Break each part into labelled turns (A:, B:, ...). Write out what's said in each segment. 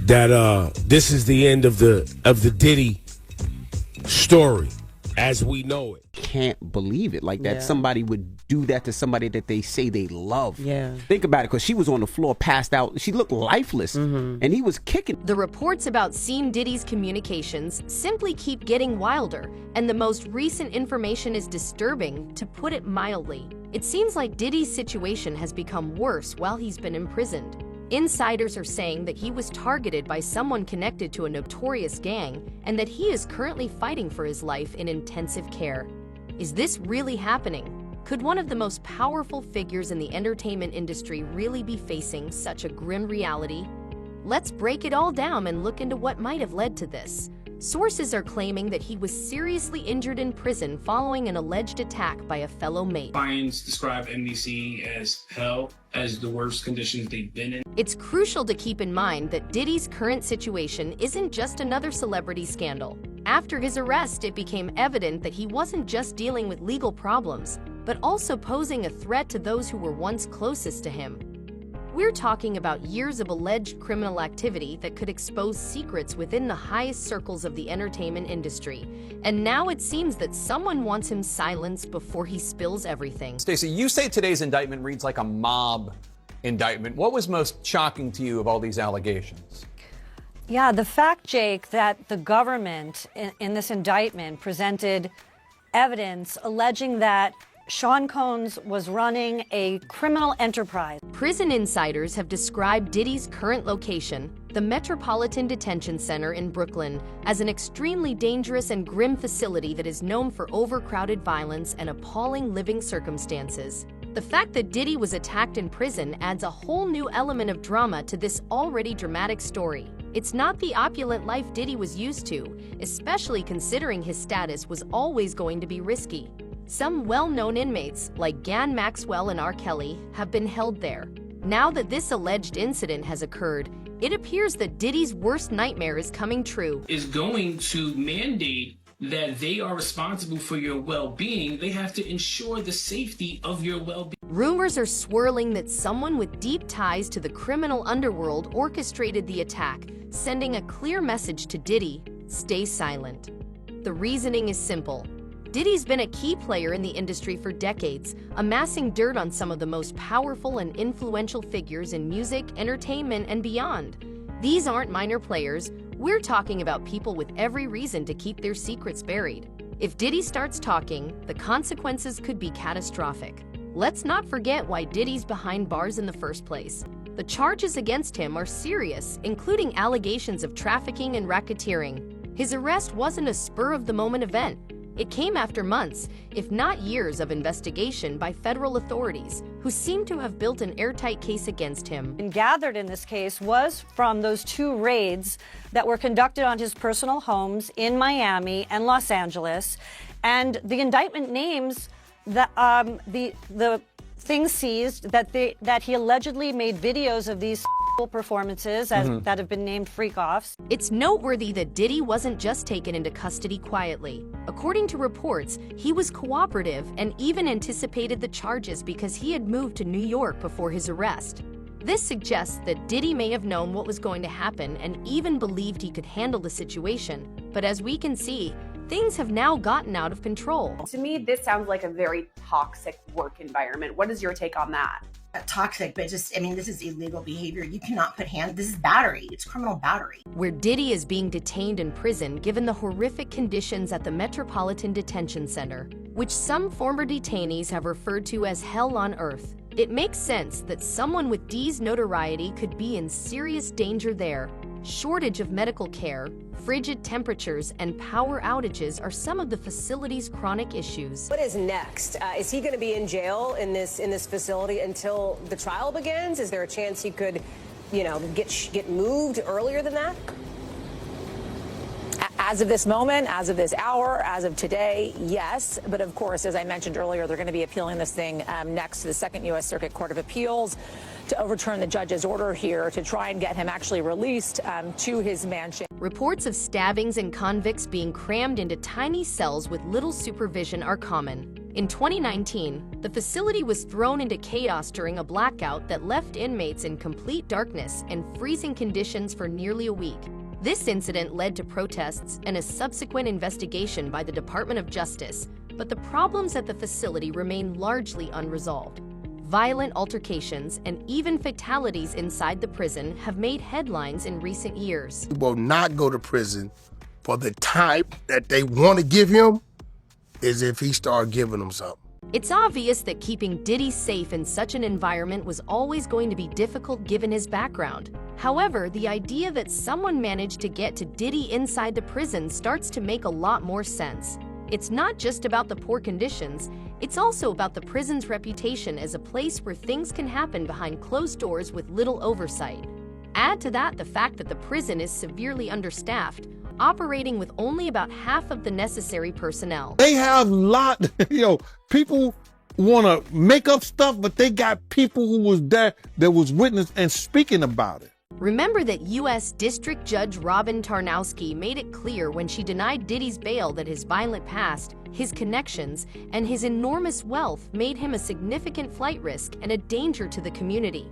A: that this is the end of the Diddy story as we know it.
B: Can't believe it, like that somebody would do that to somebody that they say they love.
C: Yeah.
B: Think about it, because she was on the floor, passed out. She looked lifeless, and he was kicking.
D: The reports about Seam Diddy's communications simply keep getting wilder, and the most recent information is disturbing, to put it mildly. It seems like Diddy's situation has become worse while he's been imprisoned. Insiders are saying that he was targeted by someone connected to a notorious gang and that he is currently fighting for his life in intensive care. Is this really happening? Could one of the most powerful figures in the entertainment industry really be facing such a grim reality? Let's break it all down and look into what might have led to this. Sources are claiming that he was seriously injured in prison following an alleged attack by a fellow mate.
E: Clients describe NBC as hell, as the worst conditions they've been in.
D: It's crucial to keep in mind that Diddy's current situation isn't just another celebrity scandal. After his arrest, it became evident that he wasn't just dealing with legal problems, but also posing a threat to those who were once closest to him. We're talking about years of alleged criminal activity that could expose secrets within the highest circles of the entertainment industry. And now it seems that someone wants him silenced before he spills everything.
F: Stacey, you say today's indictment reads like a mob indictment. What was most shocking to you of all these allegations?
G: Yeah, the fact, Jake, that the government in this indictment presented evidence alleging that Sean Combs was running a criminal enterprise.
D: Prison insiders have described Diddy's current location, the Metropolitan Detention Center in Brooklyn, as an extremely dangerous and grim facility that is known for overcrowded violence and appalling living circumstances. The fact that Diddy was attacked in prison adds a whole new element of drama to this already dramatic story. It's not the opulent life Diddy was used to, especially considering his status was always going to be risky. Some well-known inmates, like Ghislaine Maxwell and R. Kelly, have been held there. Now that this alleged incident has occurred, it appears that Diddy's worst nightmare is coming true.
E: Is going to mandate that they are responsible for your well-being. They have to ensure the safety of your well-being.
D: Rumors are swirling that someone with deep ties to the criminal underworld orchestrated the attack, sending a clear message to Diddy: stay silent. The reasoning is simple. Diddy's been a key player in the industry for decades, amassing dirt on some of the most powerful and influential figures in music, entertainment, and beyond. These aren't minor players. We're talking about people with every reason to keep their secrets buried. If Diddy starts talking, the consequences could be catastrophic. Let's not forget why Diddy's behind bars in the first place. The charges against him are serious, including allegations of trafficking and racketeering. His arrest wasn't a spur-of-the-moment event. It came after months, if not years, of investigation by federal authorities, who seem to have built an airtight case against him.
G: And gathered in this case was from those two raids that were conducted on his personal homes in Miami and Los Angeles. And the indictment names the things seized that he allegedly made videos of these performances that have been named freak-offs.
D: It's noteworthy that Diddy wasn't just taken into custody quietly. According to reports, he was cooperative and even anticipated the charges because he had moved to New York before his arrest. This suggests that Diddy may have known what was going to happen and even believed he could handle the situation. But as we can see, things have now gotten out of control.
C: To me, this sounds like a very toxic work environment. What is your take on that?
H: Toxic, but just, I mean, this is illegal behavior. You cannot put hands, this is battery, it's criminal battery.
D: Where Diddy is being detained in prison given the horrific conditions at the Metropolitan Detention Center, which some former detainees have referred to as hell on earth. It makes sense that someone with D's notoriety could be in serious danger there. Shortage of medical care, frigid temperatures, and power outages are some of the facility's chronic issues.
I: What is next? Is he going to be in jail in this facility until the trial begins? Is there a chance he could, get moved earlier than that? As of this moment, as of this hour, as of today, yes. But of course, as I mentioned earlier, they're going to be appealing this thing next to the Second U.S. Circuit Court of Appeals to overturn the judge's order here to try and get him actually released to his mansion.
D: Reports of stabbings and convicts being crammed into tiny cells with little supervision are common. In 2019, the facility was thrown into chaos during a blackout that left inmates in complete darkness and freezing conditions for nearly a week. This incident led to protests and a subsequent investigation by the Department of Justice, but the problems at the facility remain largely unresolved. Violent altercations and even fatalities inside the prison have made headlines in recent years.
J: He will not go to prison for the time that they want to give him is if he start giving them something.
D: It's obvious that keeping Diddy safe in such an environment was always going to be difficult given his background. However, the idea that someone managed to get to Diddy inside the prison starts to make a lot more sense. It's not just about the poor conditions, it's also about the prison's reputation as a place where things can happen behind closed doors with little oversight. Add to that the fact that the prison is severely understaffed, operating with only about half of the necessary personnel.
K: They have people want to make up stuff, but they got people who was there that was witness and speaking about it.
D: Remember that U.S. District Judge Robin Tarnowski made it clear when she denied Diddy's bail that his violent past, his connections, and his enormous wealth made him a significant flight risk and a danger to the community.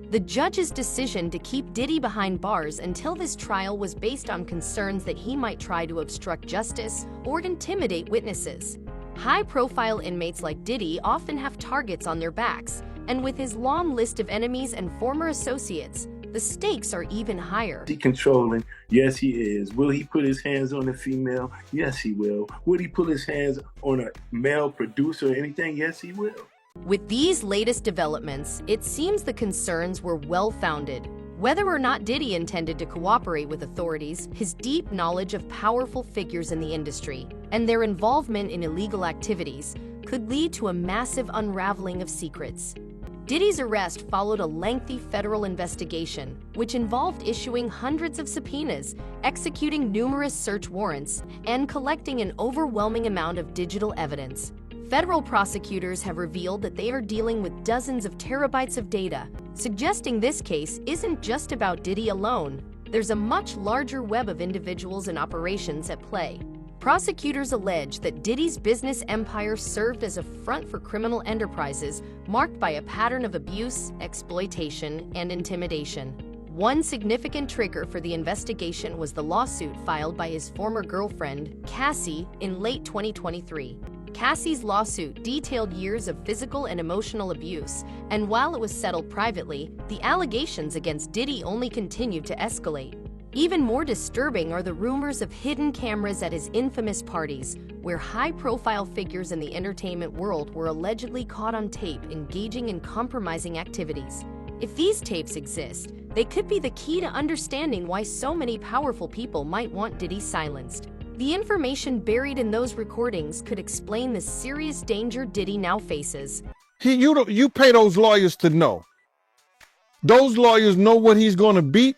D: The judge's decision to keep Diddy behind bars until this trial was based on concerns that he might try to obstruct justice or intimidate witnesses. High-profile inmates like Diddy often have targets on their backs, and with his long list of enemies and former associates, the stakes are even higher.
L: Is he controlling? Yes, he is. Will he put his hands on a female? Yes, he will. Would he put his hands on a male producer or anything? Yes, he will.
D: With these latest developments, it seems the concerns were well-founded. Whether or not Diddy intended to cooperate with authorities, his deep knowledge of powerful figures in the industry and their involvement in illegal activities could lead to a massive unraveling of secrets. Diddy's arrest followed a lengthy federal investigation, which involved issuing hundreds of subpoenas, executing numerous search warrants, and collecting an overwhelming amount of digital evidence. Federal prosecutors have revealed that they are dealing with dozens of terabytes of data, suggesting this case isn't just about Diddy alone. There's a much larger web of individuals and operations at play. Prosecutors allege that Diddy's business empire served as a front for criminal enterprises marked by a pattern of abuse, exploitation, and intimidation. One significant trigger for the investigation was the lawsuit filed by his former girlfriend, Cassie, in late 2023. Cassie's lawsuit detailed years of physical and emotional abuse, and while it was settled privately, the allegations against Diddy only continued to escalate. Even more disturbing are the rumors of hidden cameras at his infamous parties, where high-profile figures in the entertainment world were allegedly caught on tape engaging in compromising activities. If these tapes exist, they could be the key to understanding why so many powerful people might want Diddy silenced. The information buried in those recordings could explain the serious danger Diddy now faces.
K: You pay those lawyers to know. Those lawyers know what he's going to beat,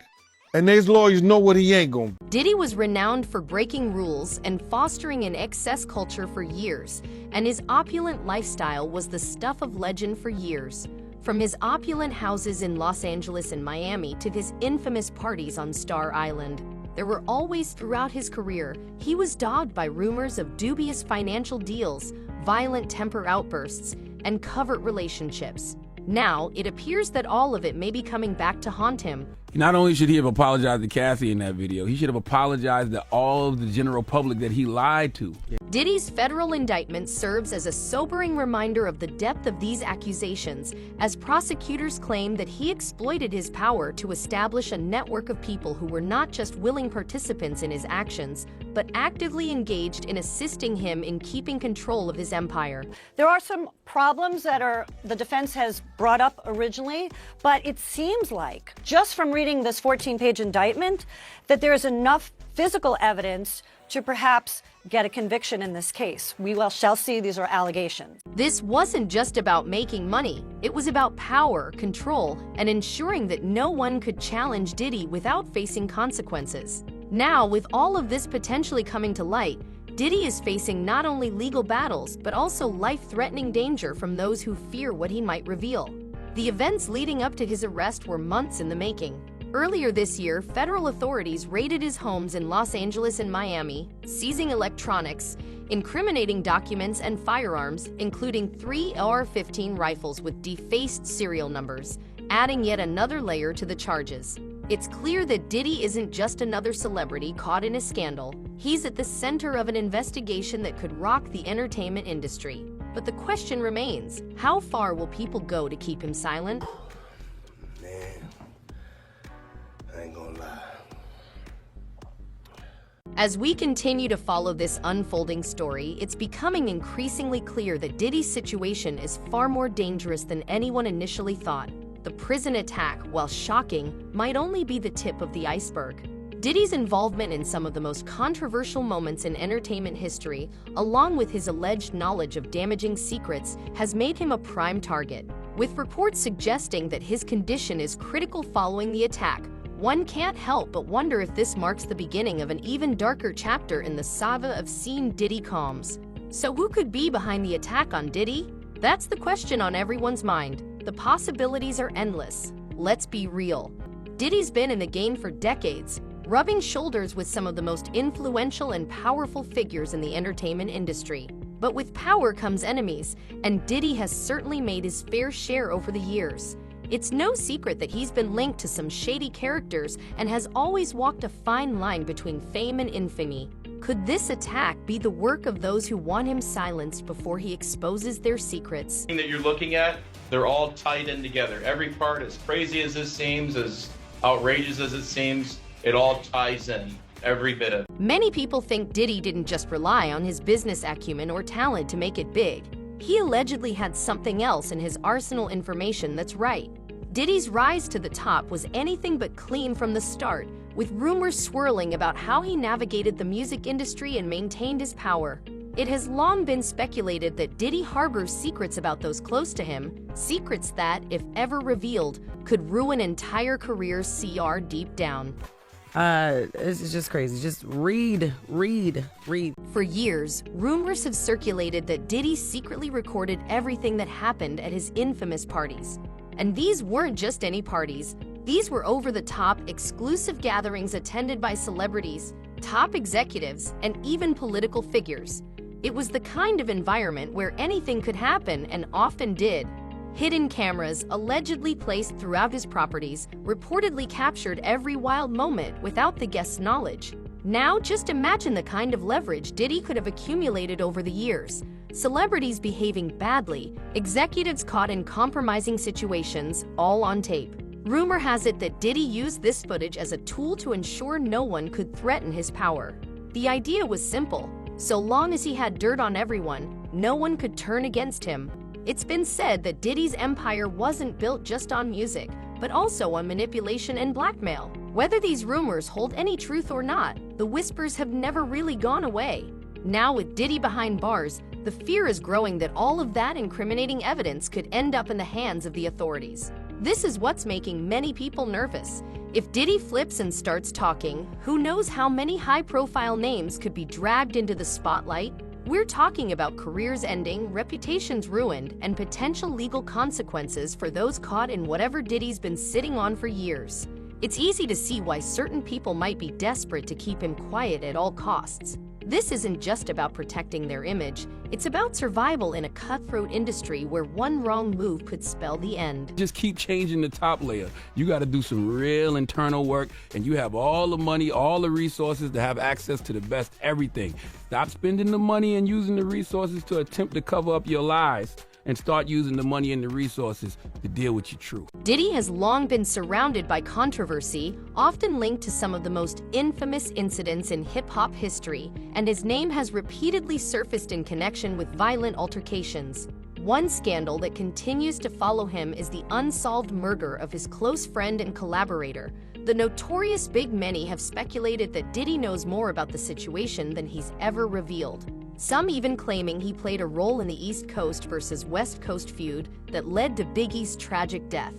K: and those lawyers know what he ain't going to.
D: Diddy was renowned for breaking rules and fostering an excess culture for years, and his opulent lifestyle was the stuff of legend for years. From his opulent houses in Los Angeles and Miami to his infamous parties on Star Island, there were always throughout his career, he was dogged by rumors of dubious financial deals, violent temper outbursts, and covert relationships. Now, it appears that all of it may be coming back to haunt him.
M: Not only should he have apologized to Cassie in that video, he should have apologized to all of the general public that he lied to.
D: Diddy's federal indictment serves as a sobering reminder of the depth of these accusations, as prosecutors claim that he exploited his power to establish a network of people who were not just willing participants in his actions, but actively engaged in assisting him in keeping control of his empire.
G: There are some problems that the defense has brought up originally, but it seems like, just from reading this 14-page indictment, that there is enough physical evidence to perhaps get a conviction in this case. We shall see. These are allegations.
D: This wasn't just about making money. It was about power, control, and ensuring that no one could challenge Diddy without facing consequences. Now, with all of this potentially coming to light, Diddy is facing not only legal battles, but also life-threatening danger from those who fear what he might reveal. The events leading up to his arrest were months in the making. Earlier this year, federal authorities raided his homes in Los Angeles and Miami, seizing electronics, incriminating documents and firearms, including 3 AR-15 rifles with defaced serial numbers, adding yet another layer to the charges. It's clear that Diddy isn't just another celebrity caught in a scandal. He's at the center of an investigation that could rock the entertainment industry. But the question remains, how far will people go to keep him silent?
J: Man, I ain't gonna lie.
D: As we continue to follow this unfolding story, it's becoming increasingly clear that Diddy's situation is far more dangerous than anyone initially thought. The prison attack, while shocking, might only be the tip of the iceberg. Diddy's involvement in some of the most controversial moments in entertainment history, along with his alleged knowledge of damaging secrets, has made him a prime target. With reports suggesting that his condition is critical following the attack, one can't help but wonder if this marks the beginning of an even darker chapter in the saga of Seeing Diddy Combs. So who could be behind the attack on Diddy? That's the question on everyone's mind. The possibilities are endless. Let's be real. Diddy's been in the game for decades, rubbing shoulders with some of the most influential and powerful figures in the entertainment industry. But with power comes enemies, and Diddy has certainly made his fair share over the years. It's no secret that he's been linked to some shady characters and has always walked a fine line between fame and infamy. Could this attack be the work of those who want him silenced before he exposes their secrets?
N: That you're looking at, they're all tied in together. Every part, as crazy as this seems, as outrageous as it seems, it all ties in, every bit of it.
D: Many people think Diddy didn't just rely on his business acumen or talent to make it big. He allegedly had something else in his arsenal information that's right. Diddy's rise to the top was anything but clean from the start, with rumors swirling about how he navigated the music industry and maintained his power. It has long been speculated that Diddy harbors secrets about those close to him, secrets that, if ever revealed, could ruin entire careers CR deep down.
O: It's just crazy. Just read.
D: For years, rumors have circulated that Diddy secretly recorded everything that happened at his infamous parties. And these weren't just any parties. These were over-the-top, exclusive gatherings attended by celebrities, top executives, and even political figures. It was the kind of environment where anything could happen and often did. Hidden cameras, allegedly placed throughout his properties, reportedly captured every wild moment without the guest's knowledge. Now, just imagine the kind of leverage Diddy could have accumulated over the years. Celebrities behaving badly, executives caught in compromising situations, all on tape. Rumor has it that Diddy used this footage as a tool to ensure no one could threaten his power. The idea was simple. So long as he had dirt on everyone, no one could turn against him. It's been said that Diddy's empire wasn't built just on music, but also on manipulation and blackmail. Whether these rumors hold any truth or not, the whispers have never really gone away. Now with Diddy behind bars, the fear is growing that all of that incriminating evidence could end up in the hands of the authorities. This is what's making many people nervous. If Diddy flips and starts talking, who knows how many high-profile names could be dragged into the spotlight? We're talking about careers ending, reputations ruined, and potential legal consequences for those caught in whatever Diddy's been sitting on for years. It's easy to see why certain people might be desperate to keep him quiet at all costs. This isn't just about protecting their image, it's about survival in a cutthroat industry where one wrong move could spell the end.
M: Just keep changing the top layer. You got to do some real internal work, and you have all the money, all the resources to have access to the best everything. Stop spending the money and using the resources to attempt to cover up your lies, and start using the money and the resources to deal with your truth.
D: Diddy has long been surrounded by controversy, often linked to some of the most infamous incidents in hip-hop history, and his name has repeatedly surfaced in connection with violent altercations. One scandal that continues to follow him is the unsolved murder of his close friend and collaborator. The notorious Big Many have speculated that Diddy knows more about the situation than he's ever revealed. Some even claiming he played a role in the East Coast versus West Coast feud that led to Biggie's tragic death.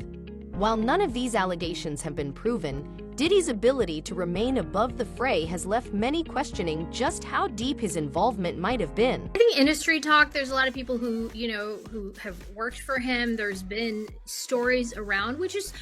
D: While none of these allegations have been proven, Diddy's ability to remain above the fray has left many questioning just how deep his involvement might have been.
P: I think industry talk, there's a lot of people who, who have worked for him. There's been stories around, which is,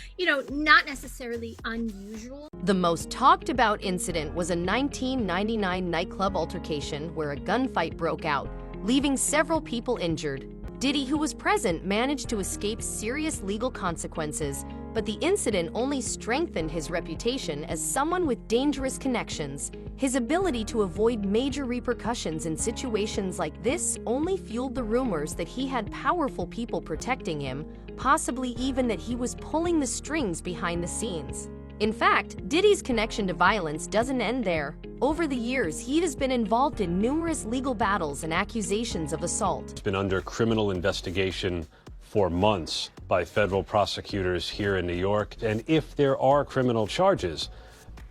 P: not necessarily unusual.
D: The most talked about incident was a 1999 nightclub altercation where a gunfight broke out, leaving several people injured. Diddy, who was present, managed to escape serious legal consequences, but the incident only strengthened his reputation as someone with dangerous connections. His ability to avoid major repercussions in situations like this only fueled the rumors that he had powerful people protecting him, possibly even that he was pulling the strings behind the scenes. In fact, Diddy's connection to violence doesn't end there. Over the years, he has been involved in numerous legal battles and accusations of assault.
Q: He's been under criminal investigation for months by federal prosecutors here in New York. And if there are criminal charges,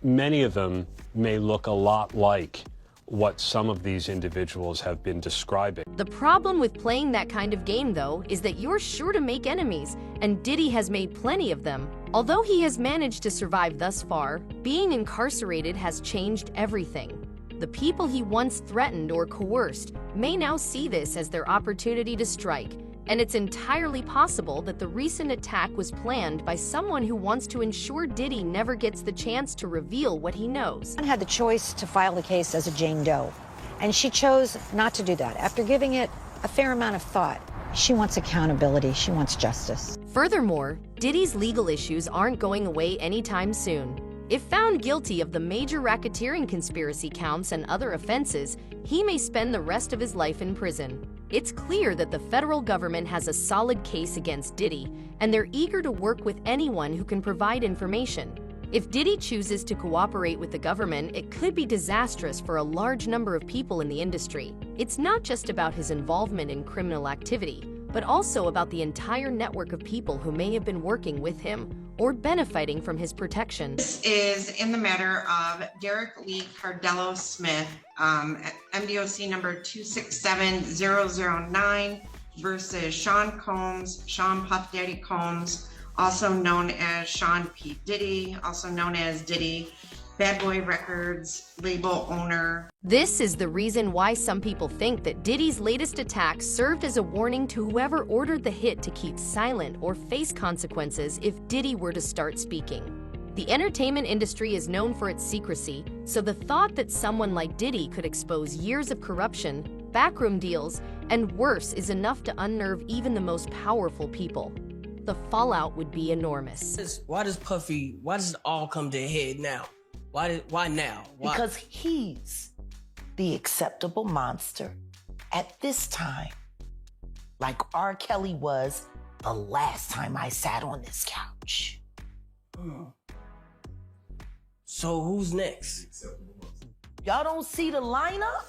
Q: many of them may look a lot like what some of these individuals have been describing.
D: The problem with playing that kind of game, though, is that you're sure to make enemies, and Diddy has made plenty of them. Although he has managed to survive thus far, being incarcerated has changed everything. The people he once threatened or coerced may now see this as their opportunity to strike, and it's entirely possible that the recent attack was planned by someone who wants to ensure Diddy never gets the chance to reveal what he knows.
R: I had the choice to file the case as a Jane Doe, and she chose not to do that. After giving it a fair amount of thought, she wants accountability, she wants justice.
D: Furthermore, Diddy's legal issues aren't going away anytime soon. If found guilty of the major racketeering conspiracy counts and other offenses, he may spend the rest of his life in prison. It's clear that the federal government has a solid case against Diddy, and they're eager to work with anyone who can provide information. If Diddy chooses to cooperate with the government, it could be disastrous for a large number of people in the industry. It's not just about his involvement in criminal activity, but also about the entire network of people who may have been working with him or benefiting from his protection.
S: This is in the matter of Derek Lee Cardello Smith, MDOC number 267009 versus Sean Combs, Sean Puff Daddy Combs, also known as Sean P. Diddy, also known as Diddy, Bad Boy Records label owner.
D: This is the reason why some people think that Diddy's latest attack served as a warning to whoever ordered the hit to keep silent or face consequences if Diddy were to start speaking. The entertainment industry is known for its secrecy, so the thought that someone like Diddy could expose years of corruption, backroom deals, and worse is enough to unnerve even the most powerful people. The fallout would be enormous.
T: Why does it all come to a head now? Why now? Why?
U: Because he's the acceptable monster at this time, like R. Kelly was the last time I sat on this couch.
T: So who's next?
U: Y'all don't see the lineup?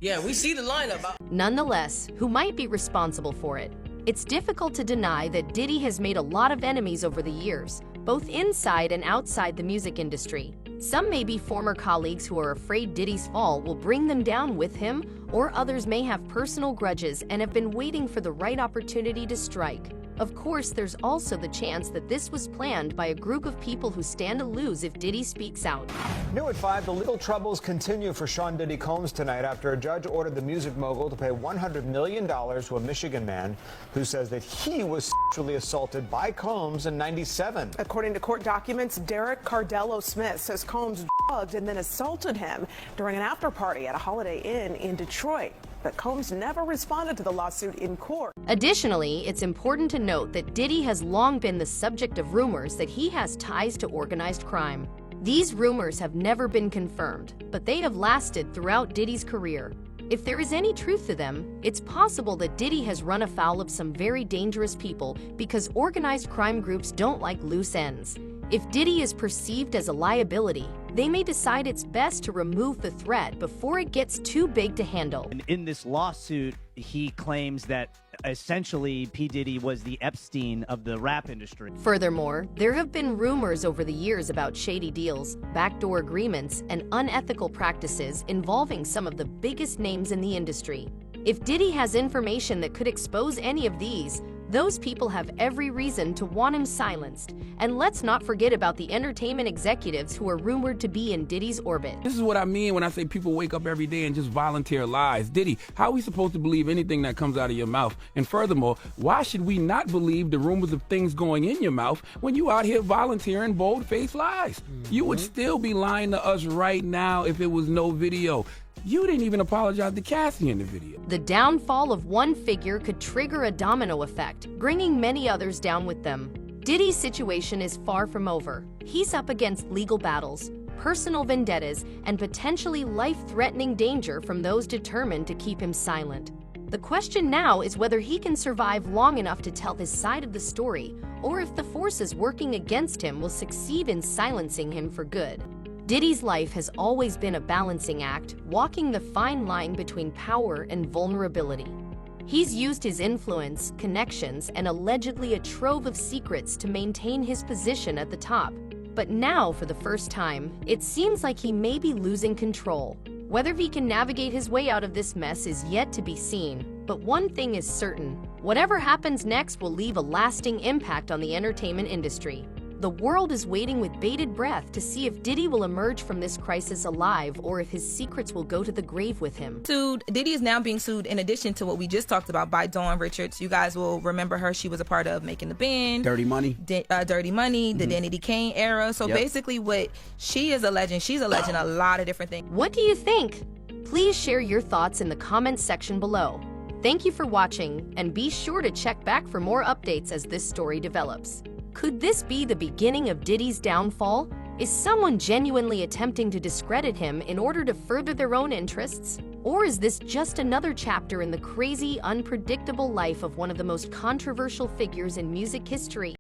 T: Yeah, we see the lineup.
D: Nonetheless, who might be responsible for it? It's difficult to deny that Diddy has made a lot of enemies over the years, both inside and outside the music industry. Some may be former colleagues who are afraid Diddy's fall will bring them down with him, or others may have personal grudges and have been waiting for the right opportunity to strike. Of course, there's also the chance that this was planned by a group of people who stand to lose if Diddy speaks out.
V: New at 5, the legal troubles continue for Sean Diddy Combs tonight after a judge ordered the music mogul to pay $100 million to a Michigan man who says that he was sexually assaulted by Combs in '97.
W: According to court documents, Derek Cardello Smith says Combs drugged and then assaulted him during an after party at a Holiday Inn in Detroit. But Combs never responded to the lawsuit in court.
D: Additionally, it's important to note that Diddy has long been the subject of rumors that he has ties to organized crime. These rumors have never been confirmed, but they have lasted throughout Diddy's career. If there is any truth to them, it's possible that Diddy has run afoul of some very dangerous people because organized crime groups don't like loose ends. If Diddy is perceived as a liability, they may decide it's best to remove the threat before it gets too big to handle.
X: And in this lawsuit, he claims that essentially P. Diddy was the Epstein of the rap industry.
D: Furthermore, there have been rumors over the years about shady deals, backdoor agreements, and unethical practices involving some of the biggest names in the industry. If Diddy has information that could expose any of these, Those people have every reason to want him silenced. And let's not forget about the entertainment executives who are rumored to be in Diddy's orbit.
M: This is what I mean when I say people wake up every day and just volunteer lies. Diddy, how are we supposed to believe anything that comes out of your mouth? And furthermore, why should we not believe the rumors of things going in your mouth when you out here volunteering bold-faced lies? You would still be lying to us right now if it was no video. You didn't even apologize to Cassie in the video.
D: The downfall of one figure could trigger a domino effect, bringing many others down with them. Diddy's situation is far from over. He's up against legal battles, personal vendettas, and potentially life-threatening danger from those determined to keep him silent. The question now is whether he can survive long enough to tell his side of the story, or if the forces working against him will succeed in silencing him for good. Diddy's life has always been a balancing act, walking the fine line between power and vulnerability. He's used his influence, connections, and allegedly a trove of secrets to maintain his position at the top. But now, for the first time, it seems like he may be losing control. Whether he can navigate his way out of this mess is yet to be seen. But one thing is certain: whatever happens next will leave a lasting impact on the entertainment industry. The world is waiting with bated breath to see if Diddy will emerge from this crisis alive or if his secrets will go to the grave with him.
A: Diddy is now being sued in addition to what we just talked about by Dawn Richards. You guys will remember her. She was a part of Making the Band,
B: Dirty Money,
A: Dirty Money, the Danny Kane era. So basically what she is alleging, she's alleging a lot of different things.
D: What do you think? Please share your thoughts in the comments section below. Thank you for watching, and be sure to check back for more updates as this story develops. Could this be the beginning of Diddy's downfall? Is someone genuinely attempting to discredit him in order to further their own interests? Or is this just another chapter in the crazy, unpredictable life of one of the most controversial figures in music history?